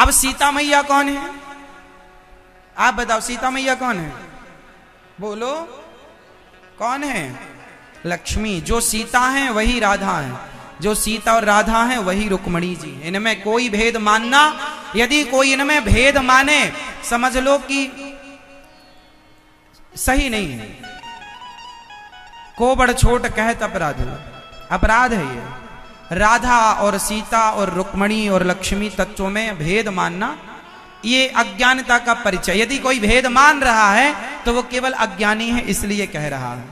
अब सीता मैया कौन है? आप बताओ, सीता मैया कौन है? बोलो, कौन है? लक्ष्मी। जो सीता है वही राधा है, जो सीता और राधा है वही रुक्मणी जी। इनमें कोई भेद मानना, यदि कोई इनमें भेद माने, समझ लो कि सही नहीं है। को बड़ छोट कहत अपराध, अपराध है ये। राधा और सीता और रुक्मणी और लक्ष्मी तत्वों में भेद मानना ये अज्ञानता का परिचय। यदि कोई भेद मान रहा है तो वो केवल अज्ञानी है, इसलिए कह रहा है।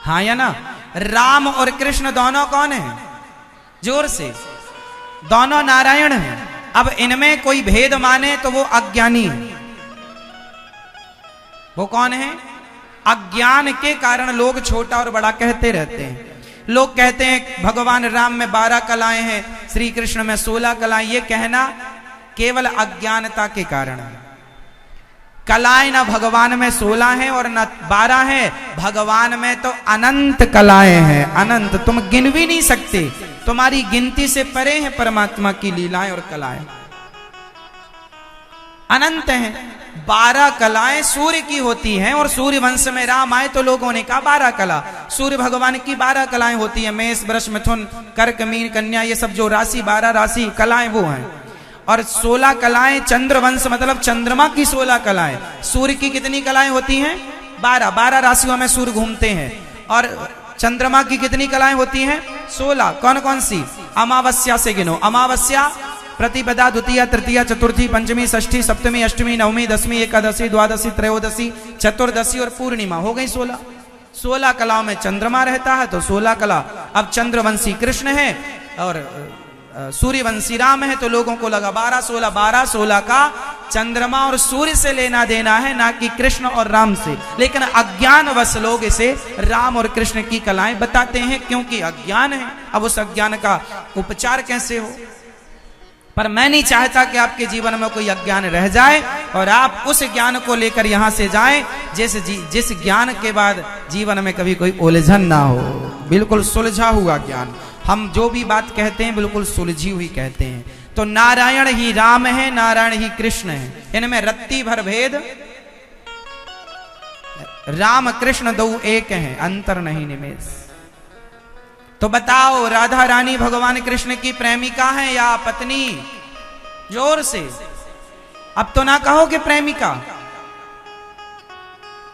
हाँ या ना? राम और कृष्ण दोनों कौन है? जोर से, दोनों नारायण हैं। अब इनमें कोई भेद माने तो वो अज्ञानी है। वो कौन है? अज्ञान के कारण लोग छोटा और बड़ा कहते रहते हैं। लोग कहते हैं भगवान राम में 12 कलाएं हैं, श्री कृष्ण में 16 कलाएं। ये कहना केवल अज्ञानता के कारण है। कलाएं ना भगवान में 16 हैं और न 12 हैं। भगवान में तो अनंत कलाएं हैं, अनंत, तुम गिन भी नहीं सकते। तुम्हारी गिनती से परे हैं परमात्मा की लीलाएं और कलाएं, अनंत हैं। 12 कलाएं सूर्य की होती हैं, और सूर्य वंश में राम आए तो लोगों ने कहा 12 कला। सूर्य भगवान की 12 कलाएं होती हैं। मेष, वृष, मिथुन, कर्क, मीन, कन्या, ये सब जो राशि 12 राशि कलाएं वो हैं। और 16 कलाएं चंद्रवंश, मतलब चंद्रमा की 16 कलाएं। सूर्य की कितनी कलाएं होती हैं? 12 राशियों में सूर्य घूमते हैं। और चंद्रमा की कितनी कलाएं होती हैं? 16। कौन कौन सी? अमावस्या से गिनो। अमावस्या, प्रतिपदा, द्वितीया, तृतीया, चतुर्थी, पंचमी, षष्ठी, सप्तमी, अष्टमी, नवमी, दसवीं, एकादशी, द्वादशी, त्रयोदशी, चतुर्दशी और पूर्णिमा। हो गई 16। 16 कलाओं में चंद्रमा रहता है तो 16 कला। अब चंद्रवंशी कृष्ण है और सूर्यवंशी राम है, तो लोगों को लगा 12 16। 12 16 का चंद्रमा और सूर्य से लेना देना है, ना कि कृष्ण और राम से। लेकिन अज्ञानवश लोग इसे राम और कृष्ण की कलाएं बताते हैं, क्योंकि अज्ञान है। अब उस अज्ञान का उपचार कैसे हो? पर मैं नहीं चाहता कि आपके जीवन में कोई अज्ञान रह जाए और आप उस ज्ञान को लेकर यहां से जाएं जिस ज्ञान के बाद जीवन में कभी कोई उलझन ना हो। बिल्कुल सुलझा हुआ ज्ञान। हम जो भी बात कहते हैं बिल्कुल सुलझी हुई कहते हैं। तो नारायण ही राम है, नारायण ही कृष्ण है। इनमें रत्ती भर भेद, राम कृष्ण दो एक हैं, अंतर नहीं निमेष। तो बताओ, राधा रानी भगवान कृष्ण की प्रेमिका है या पत्नी? जोर से, अब तो ना कहो कि प्रेमिका।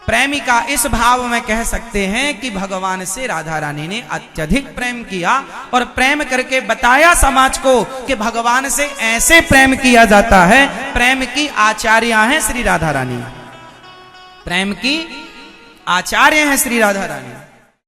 प्रेमिका इस भाव में कह सकते हैं कि भगवान से राधा रानी ने अत्यधिक प्रेम किया और प्रेम करके बताया समाज को कि भगवान से ऐसे प्रेम किया जाता है। प्रेम की आचार्य हैं श्री राधा रानी, प्रेम की आचार्य हैं श्री राधा रानी।